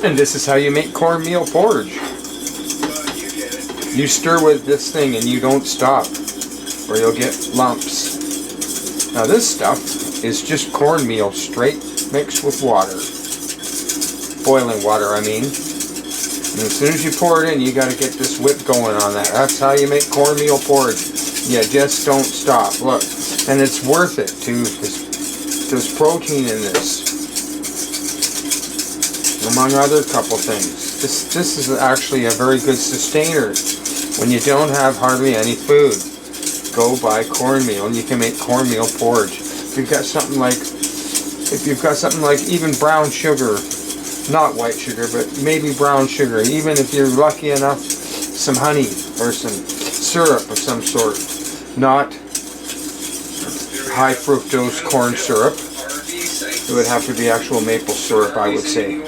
And this is how you make cornmeal porridge. You stir with this thing and you don't stop, or you'll get lumps. Now this stuff is just cornmeal straight mixed with water. Boiling water, I mean. And as soon as you pour it in, you got to get this whip going on that. That's how you make cornmeal porridge. You just don't stop. Look, and it's worth it too, because there's protein in this, among other couple things. This is actually a very good sustainer when you don't have hardly any food. Go buy cornmeal, and you can make cornmeal porridge. If you've got something like even brown sugar. Not white sugar, but maybe brown sugar. Even if you're lucky enough, some honey or some syrup of some sort. Not high fructose corn syrup. It would have to be actual maple syrup, I would say.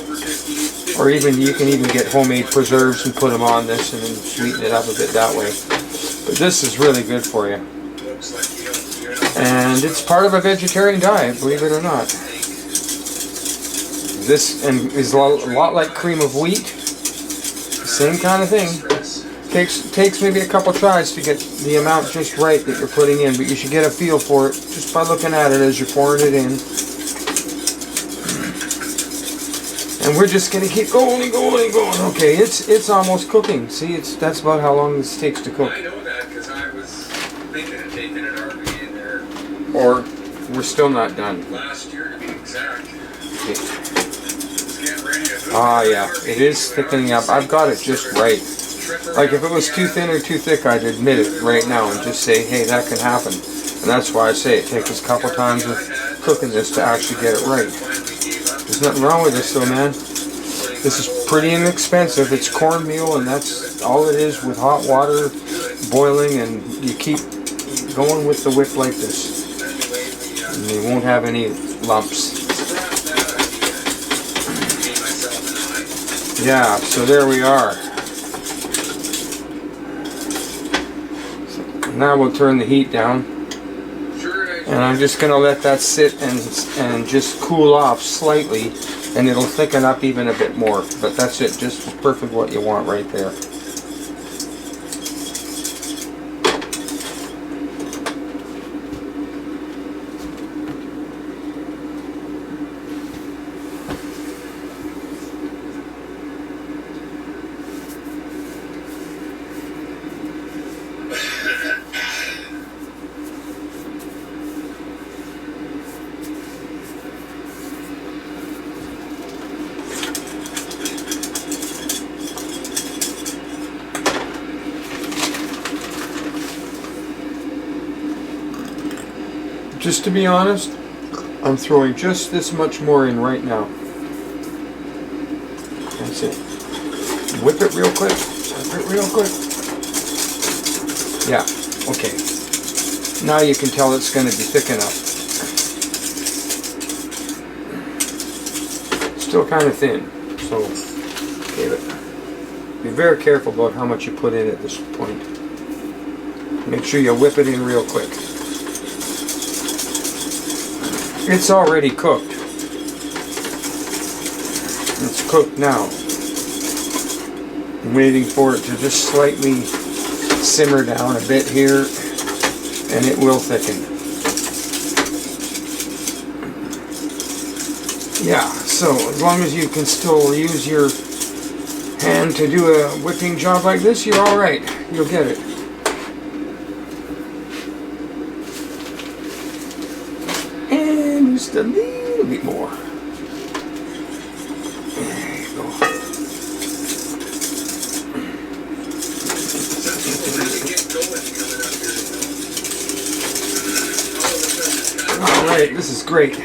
Or even you can even get homemade preserves and put them on this and then sweeten it up a bit that way. But this is really good for you. And it's part of a vegetarian diet, believe it or not. This is a lot like cream of wheat. Same kind of thing. Takes maybe a couple tries to get the amount just right that you're putting in, but you should get a feel for it just by looking at it as you're pouring it in. And we're just gonna keep going and going and going. Okay, it's almost cooking. See, that's about how long this takes to cook. I know that because I was thinking of taking an RV in there. Or we're still not done. Last year to be exact. Okay. Ah, yeah, it is thickening up. I've got it just right. Like if it was too thin or too thick, I'd admit it right now and just say, hey, that can happen. And that's why I say it takes us a couple times of cooking this to actually get it right. There's nothing wrong with this though, man. This is pretty inexpensive. It's cornmeal, and that's all it is with hot water boiling, and you keep going with the whip like this. And you won't have any lumps. Yeah, so there we are. Now we'll turn the heat down. And I'm just going to let that sit and just cool off slightly, and it'll thicken up even a bit more. But that's it, just perfect what you want right there. Just to be honest, I'm throwing just this much more in right now. That's it. Whip it real quick. Whip it real quick. Yeah, okay. Now you can tell it's going to be thick enough. Still kind of thin, so okay, but be very careful about how much you put in at this point. Make sure you whip it in real quick. It's already cooked. It's cooked now. I'm waiting for it to just slightly simmer down a bit here, and it will thicken. Yeah, so as long as you can still use your hand to do a whipping job like this, you're alright. You'll get it. Just a little bit more. There you go. Alright, this is great.